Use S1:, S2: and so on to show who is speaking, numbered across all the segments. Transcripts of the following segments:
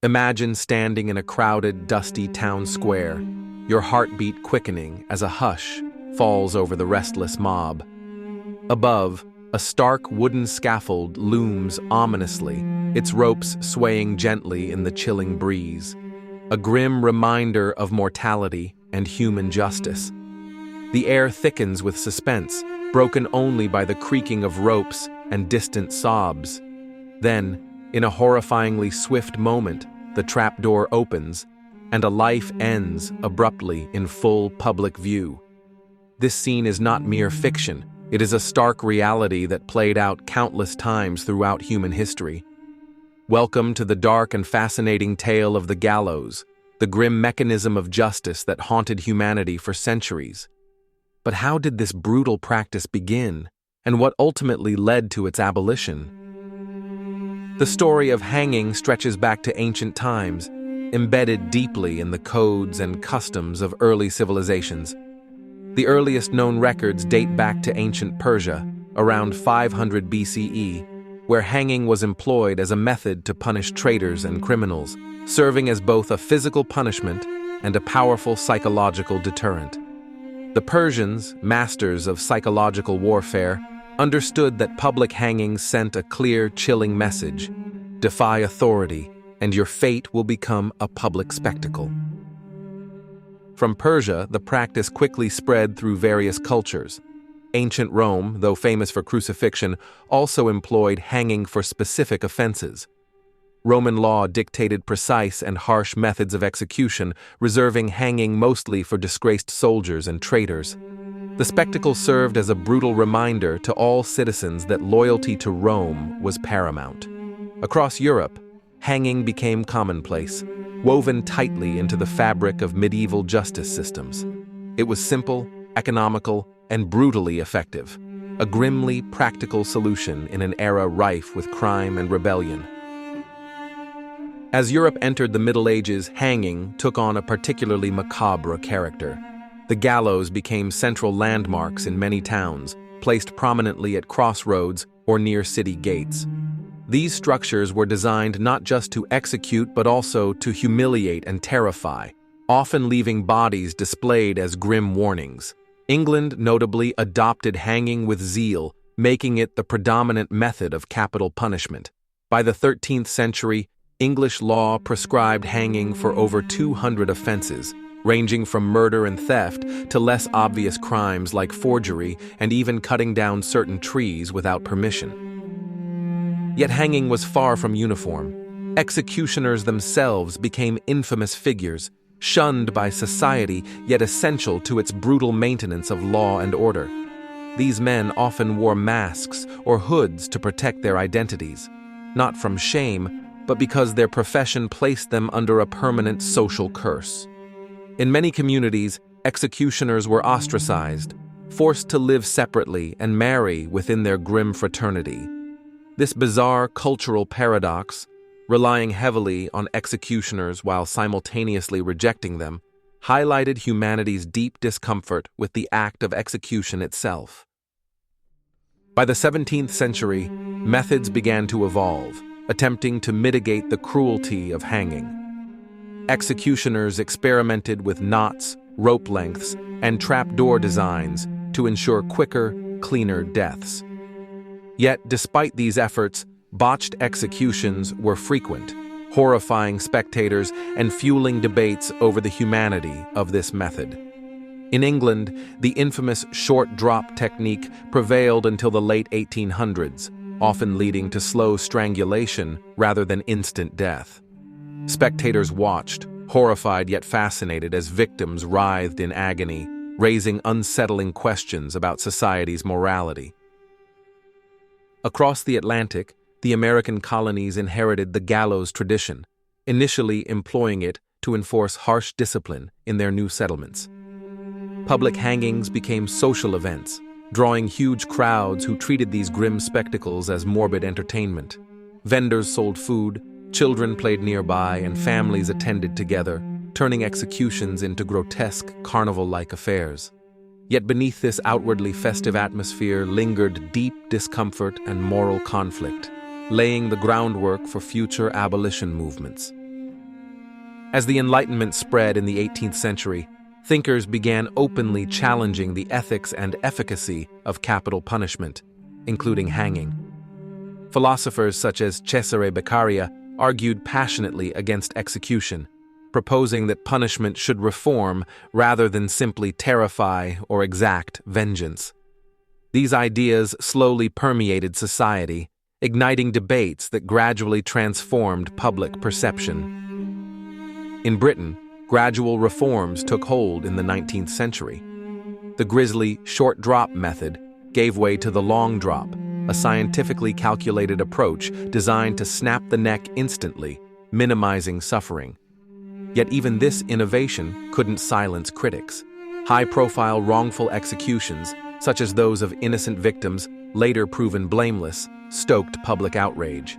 S1: Imagine standing in a crowded, dusty town square, your heartbeat quickening as a hush falls over the restless mob. Above, a stark wooden scaffold looms ominously, its ropes swaying gently in the chilling breeze, a grim reminder of mortality and human justice. The air thickens with suspense, broken only by the creaking of ropes and distant sobs. Then, in a horrifyingly swift moment, the trapdoor opens, and a life ends abruptly in full public view. This scene is not mere fiction. It is a stark reality that played out countless times throughout human history. Welcome to the dark and fascinating tale of the gallows, the grim mechanism of justice that haunted humanity for centuries. But how did this brutal practice begin, and what ultimately led to its abolition? The story of hanging stretches back to ancient times, embedded deeply in the codes and customs of early civilizations. The earliest known records date back to ancient Persia, around 500 BCE, where hanging was employed as a method to punish traitors and criminals, serving as both a physical punishment and a powerful psychological deterrent. The Persians, masters of psychological warfare, understood that public hangings sent a clear, chilling message: defy authority, and your fate will become a public spectacle. From Persia, the practice quickly spread through various cultures. Ancient Rome, though famous for crucifixion, also employed hanging for specific offenses. Roman law dictated precise and harsh methods of execution, reserving hanging mostly for disgraced soldiers and traitors. The spectacle served as a brutal reminder to all citizens that loyalty to Rome was paramount. Across Europe, hanging became commonplace, woven tightly into the fabric of medieval justice systems. It was simple, economical, and brutally effective, a grimly practical solution in an era rife with crime and rebellion. As Europe entered the Middle Ages, hanging took on a particularly macabre character. The gallows became central landmarks in many towns, placed prominently at crossroads or near city gates. These structures were designed not just to execute but also to humiliate and terrify, often leaving bodies displayed as grim warnings. England notably adopted hanging with zeal, making it the predominant method of capital punishment. By the 13th century, English law prescribed hanging for over 200 offenses, ranging from murder and theft to less obvious crimes like forgery and even cutting down certain trees without permission. Yet hanging was far from uniform. Executioners themselves became infamous figures, shunned by society yet essential to its brutal maintenance of law and order. These men often wore masks or hoods to protect their identities, not from shame, but because their profession placed them under a permanent social curse. In many communities, executioners were ostracized, forced to live separately and marry within their grim fraternity. This bizarre cultural paradox, relying heavily on executioners while simultaneously rejecting them, highlighted humanity's deep discomfort with the act of execution itself. By the 17th century, methods began to evolve, attempting to mitigate the cruelty of hanging. Executioners experimented with knots, rope lengths, and trapdoor designs to ensure quicker, cleaner deaths. Yet, despite these efforts, botched executions were frequent, horrifying spectators and fueling debates over the humanity of this method. In England, the infamous short drop technique prevailed until the late 1800s, often leading to slow strangulation rather than instant death. Spectators watched, horrified yet fascinated as victims writhed in agony, raising unsettling questions about society's morality. Across the Atlantic, the American colonies inherited the gallows tradition, initially employing it to enforce harsh discipline in their new settlements. Public hangings became social events, drawing huge crowds who treated these grim spectacles as morbid entertainment. Vendors sold food, children played nearby, and families attended together, turning executions into grotesque, carnival-like affairs. Yet beneath this outwardly festive atmosphere lingered deep discomfort and moral conflict, laying the groundwork for future abolition movements. As the Enlightenment spread in the 18th century, thinkers began openly challenging the ethics and efficacy of capital punishment, including hanging. Philosophers such as Cesare Beccaria argued passionately against execution, proposing that punishment should reform rather than simply terrify or exact vengeance. These ideas slowly permeated society, igniting debates that gradually transformed public perception. In Britain, gradual reforms took hold in the 19th century. The grisly short drop method gave way to the long drop, a scientifically calculated approach designed to snap the neck instantly, minimizing suffering. Yet even this innovation couldn't silence critics. High-profile wrongful executions, such as those of innocent victims, later proven blameless, stoked public outrage.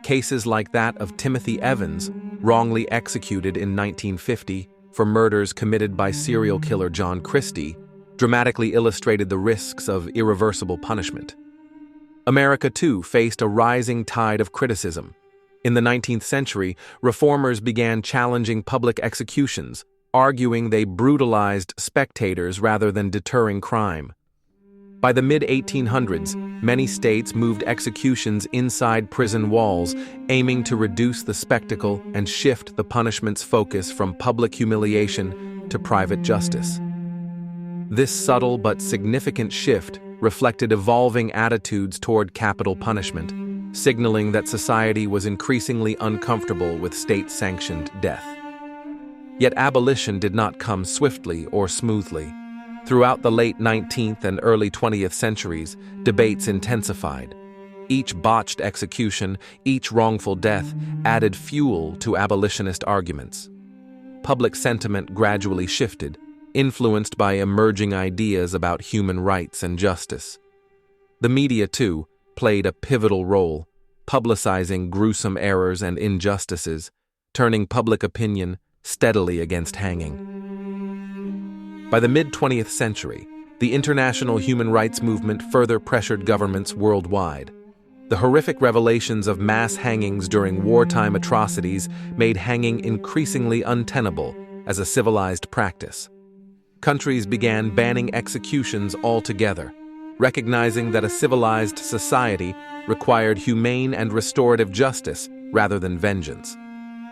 S1: Cases like that of Timothy Evans, wrongly executed in 1950 for murders committed by serial killer John Christie, dramatically illustrated the risks of irreversible punishment. America, too, faced a rising tide of criticism. In the 19th century, reformers began challenging public executions, arguing they brutalized spectators rather than deterring crime. By the mid-1800s, many states moved executions inside prison walls, aiming to reduce the spectacle and shift the punishment's focus from public humiliation to private justice. This subtle but significant shift reflected evolving attitudes toward capital punishment, signaling that society was increasingly uncomfortable with state-sanctioned death. Yet abolition did not come swiftly or smoothly. Throughout the late 19th and early 20th centuries, debates intensified. Each botched execution, each wrongful death, added fuel to abolitionist arguments. Public sentiment gradually shifted, influenced by emerging ideas about human rights and justice. The media, too, played a pivotal role, publicizing gruesome errors and injustices, turning public opinion steadily against hanging. By the mid-20th century, the international human rights movement further pressured governments worldwide. The horrific revelations of mass hangings during wartime atrocities made hanging increasingly untenable as a civilized practice. Countries began banning executions altogether, recognizing that a civilized society required humane and restorative justice rather than vengeance.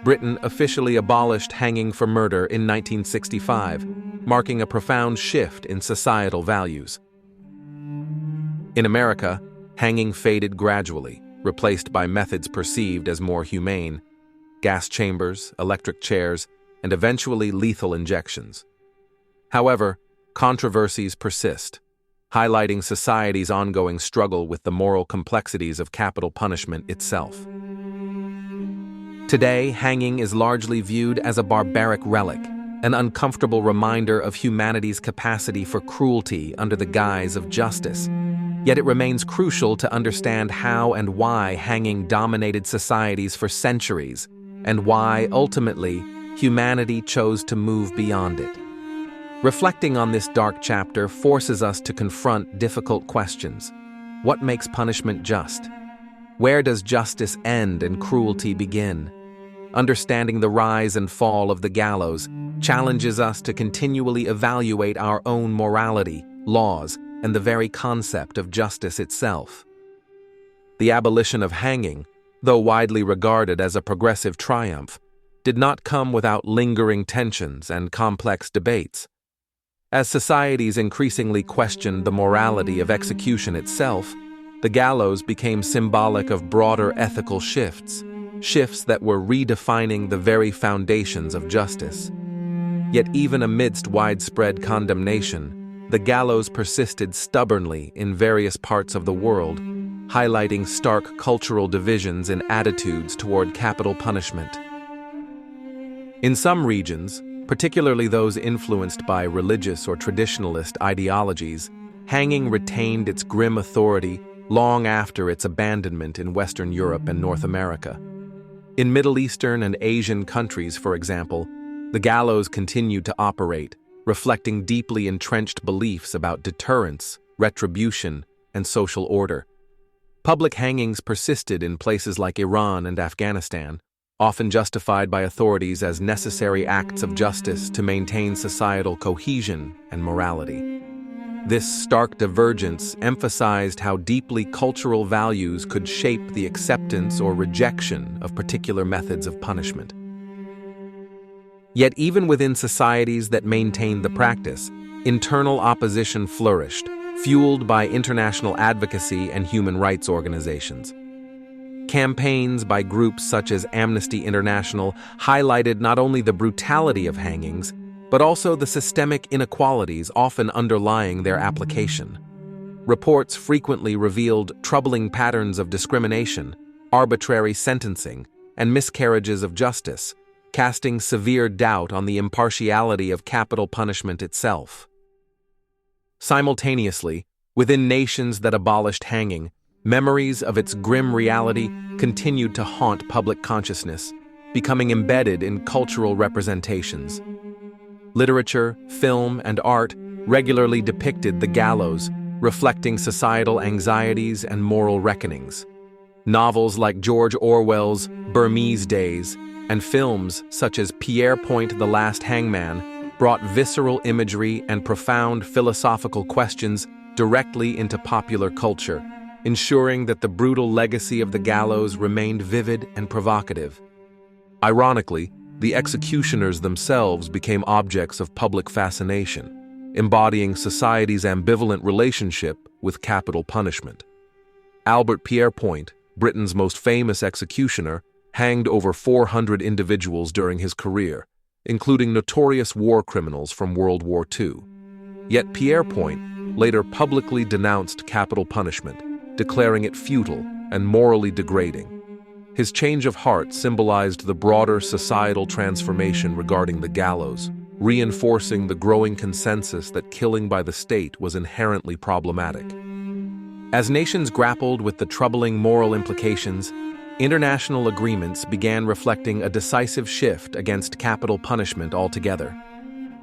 S1: Britain officially abolished hanging for murder in 1965, marking a profound shift in societal values. In America, hanging faded gradually, replaced by methods perceived as more humane: gas chambers, electric chairs, and eventually lethal injections. However, controversies persist, highlighting society's ongoing struggle with the moral complexities of capital punishment itself. Today, hanging is largely viewed as a barbaric relic, an uncomfortable reminder of humanity's capacity for cruelty under the guise of justice. Yet it remains crucial to understand how and why hanging dominated societies for centuries, and why, ultimately, humanity chose to move beyond it. Reflecting on this dark chapter forces us to confront difficult questions. What makes punishment just? Where does justice end and cruelty begin? Understanding the rise and fall of the gallows challenges us to continually evaluate our own morality, laws, and the very concept of justice itself. The abolition of hanging, though widely regarded as a progressive triumph, did not come without lingering tensions and complex debates. As societies increasingly questioned the morality of execution itself, the gallows became symbolic of broader ethical shifts that were redefining the very foundations of justice. Yet even amidst widespread condemnation, the gallows persisted stubbornly in various parts of the world, highlighting stark cultural divisions in attitudes toward capital punishment. In some regions, particularly those influenced by religious or traditionalist ideologies, hanging retained its grim authority long after its abandonment in Western Europe and North America. In Middle Eastern and Asian countries, for example, the gallows continued to operate, reflecting deeply entrenched beliefs about deterrents, retribution, and social order. Public hangings persisted in places like Iran and Afghanistan, often justified by authorities as necessary acts of justice to maintain societal cohesion and morality. This stark divergence emphasized how deeply cultural values could shape the acceptance or rejection of particular methods of punishment. Yet even within societies that maintained the practice, internal opposition flourished, fueled by international advocacy and human rights organizations. Campaigns by groups such as Amnesty International highlighted not only the brutality of hangings, but also the systemic inequalities often underlying their application. Reports frequently revealed troubling patterns of discrimination, arbitrary sentencing, and miscarriages of justice, casting severe doubt on the impartiality of capital punishment itself. Simultaneously, within nations that abolished hanging, memories of its grim reality continued to haunt public consciousness, becoming embedded in cultural representations. Literature, film, and art regularly depicted the gallows, reflecting societal anxieties and moral reckonings. Novels like George Orwell's Burmese Days and films such as Pierrepoint, The Last Hangman brought visceral imagery and profound philosophical questions directly into popular culture, ensuring that the brutal legacy of the gallows remained vivid and provocative. Ironically, the executioners themselves became objects of public fascination, embodying society's ambivalent relationship with capital punishment. Albert Pierrepoint, Britain's most famous executioner, hanged over 400 individuals during his career, including notorious war criminals from World War II. Yet Pierrepoint later publicly denounced capital punishment, declaring it futile and morally degrading. His change of heart symbolized the broader societal transformation regarding the gallows, reinforcing the growing consensus that killing by the state was inherently problematic. As nations grappled with the troubling moral implications, international agreements began reflecting a decisive shift against capital punishment altogether.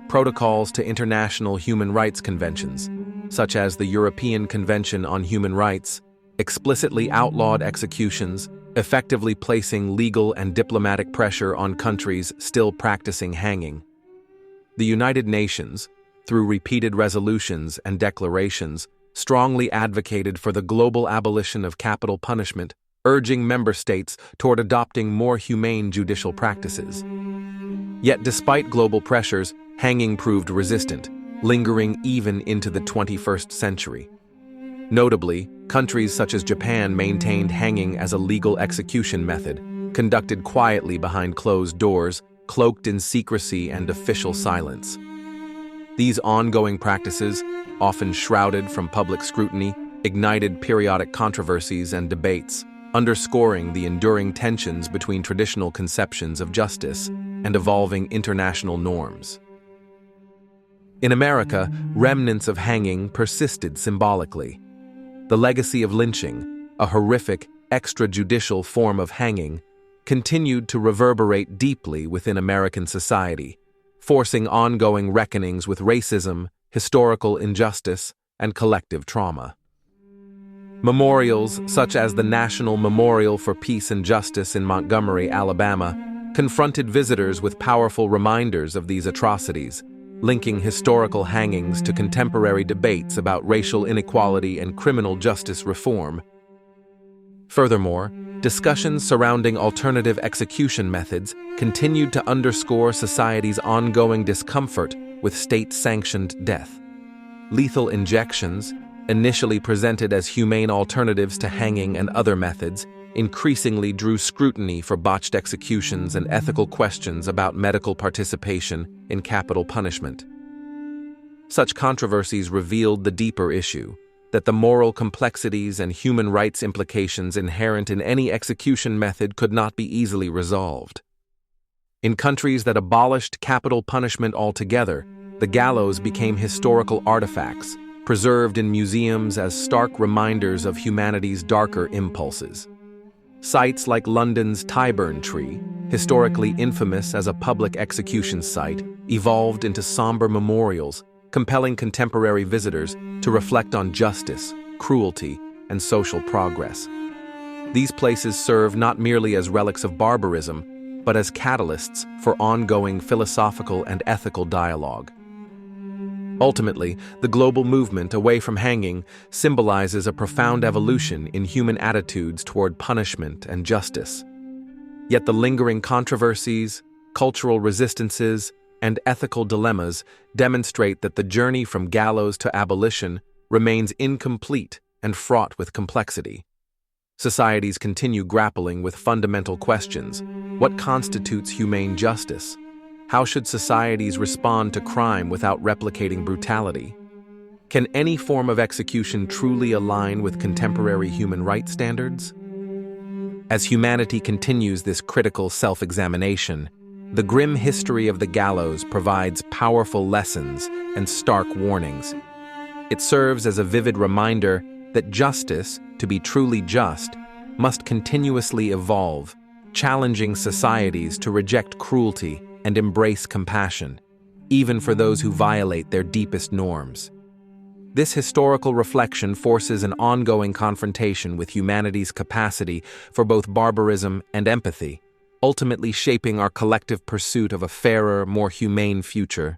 S1: Protocols to international human rights conventions, such as the European Convention on Human Rights, explicitly outlawed executions, effectively placing legal and diplomatic pressure on countries still practicing hanging. The United Nations, through repeated resolutions and declarations, strongly advocated for the global abolition of capital punishment, urging member states toward adopting more humane judicial practices. Yet despite global pressures, hanging proved resistant, lingering even into the 21st century. Notably, countries such as Japan maintained hanging as a legal execution method, conducted quietly behind closed doors, cloaked in secrecy and official silence. These ongoing practices, often shrouded from public scrutiny, ignited periodic controversies and debates, underscoring the enduring tensions between traditional conceptions of justice and evolving international norms. In America, remnants of hanging persisted symbolically. The legacy of lynching, a horrific, extrajudicial form of hanging, continued to reverberate deeply within American society, forcing ongoing reckonings with racism, historical injustice, and collective trauma. Memorials, such as the National Memorial for Peace and Justice in Montgomery, Alabama, confronted visitors with powerful reminders of these atrocities, linking historical hangings to contemporary debates about racial inequality and criminal justice reform. Furthermore, discussions surrounding alternative execution methods continued to underscore society's ongoing discomfort with state-sanctioned death. Lethal injections, initially presented as humane alternatives to hanging and other methods, increasingly drew scrutiny for botched executions and ethical questions about medical participation in capital punishment. Such controversies revealed the deeper issue, that the moral complexities and human rights implications inherent in any execution method could not be easily resolved. In countries that abolished capital punishment altogether, the gallows became historical artifacts, preserved in museums as stark reminders of humanity's darker impulses. Sites like London's Tyburn Tree, historically infamous as a public execution site, evolved into somber memorials, compelling contemporary visitors to reflect on justice, cruelty, and social progress. These places serve not merely as relics of barbarism, but as catalysts for ongoing philosophical and ethical dialogue. Ultimately, the global movement away from hanging symbolizes a profound evolution in human attitudes toward punishment and justice. Yet the lingering controversies, cultural resistances, and ethical dilemmas demonstrate that the journey from gallows to abolition remains incomplete and fraught with complexity. Societies continue grappling with fundamental questions. What constitutes humane justice? How should societies respond to crime without replicating brutality? Can any form of execution truly align with contemporary human rights standards? As humanity continues this critical self-examination, the grim history of the gallows provides powerful lessons and stark warnings. It serves as a vivid reminder that justice, to be truly just, must continuously evolve, challenging societies to reject cruelty and embrace compassion, even for those who violate their deepest norms. This historical reflection forces an ongoing confrontation with humanity's capacity for both barbarism and empathy, ultimately shaping our collective pursuit of a fairer, more humane future.